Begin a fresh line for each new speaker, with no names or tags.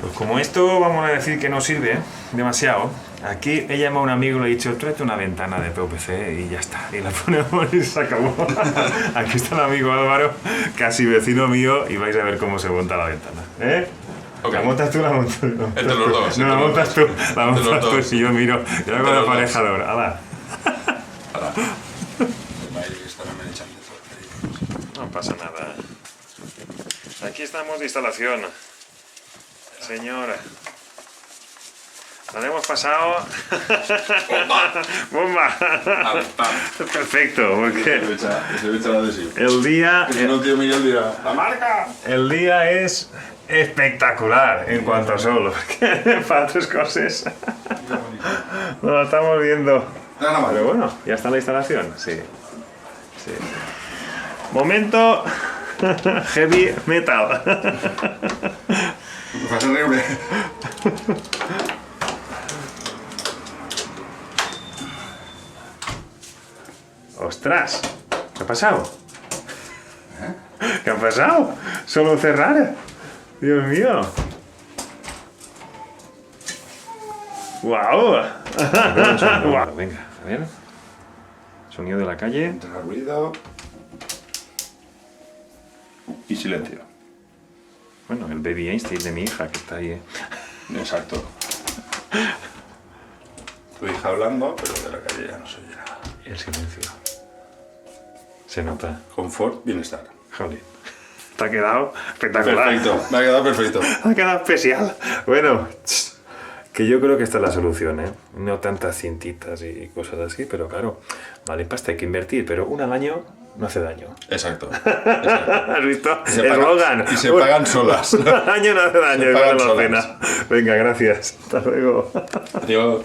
Pues como esto vamos a decir que no sirve demasiado, aquí he llamado a un amigo y le he dicho, tráete una ventana de PVC y ya está. Y la ponemos y se acabó. Aquí está el amigo Álvaro, casi vecino mío, y vais a ver cómo se monta la ventana. ¿Eh?
Okay.
¿La montas tú o la montas tú?
Entre los dos.
No, la montas tú. La montas tú si yo miro. Yo hago el aparejador. ¡Hala! No pasa nada. Aquí estamos de instalación. Señora. La hemos pasado. ¡Bomba! Perfecto, porque el día.
¡La marca!
El día es espectacular en cuanto a sol. Porque para otras cosas. No lo estamos viendo. Pero bueno, ya está la instalación. Sí. Sí. Momento heavy metal.
Va a ser horrible.
¡Ostras! ¿Qué ha pasado? ¿Qué ha pasado? Solo cerrar. Dios mío. ¡Guau! Wow. Venga, a ver. Sonido de la calle.
Entra ruido. Y silencio.
Bueno, el Baby Einstein de mi hija que está ahí.
Exacto. Tu hija hablando, pero de la calle ya no se oye nada.
Y el silencio. Se nota.
Confort, bienestar.
Joder. Te ha quedado espectacular.
Perfecto, me ha quedado perfecto.
Te ha quedado especial. Bueno, que yo creo que esta es la solución, ¿eh? No tantas cintitas y cosas así, pero claro, vale, pasta hay que invertir, pero una al año no hace daño.
Exacto.
¿Has visto?
Y se
Eslogan.
y se pagan solas.
Un año no hace daño,
Se
y
pagan
vale la
solas.
pena. Venga, gracias. Hasta luego.
Adiós.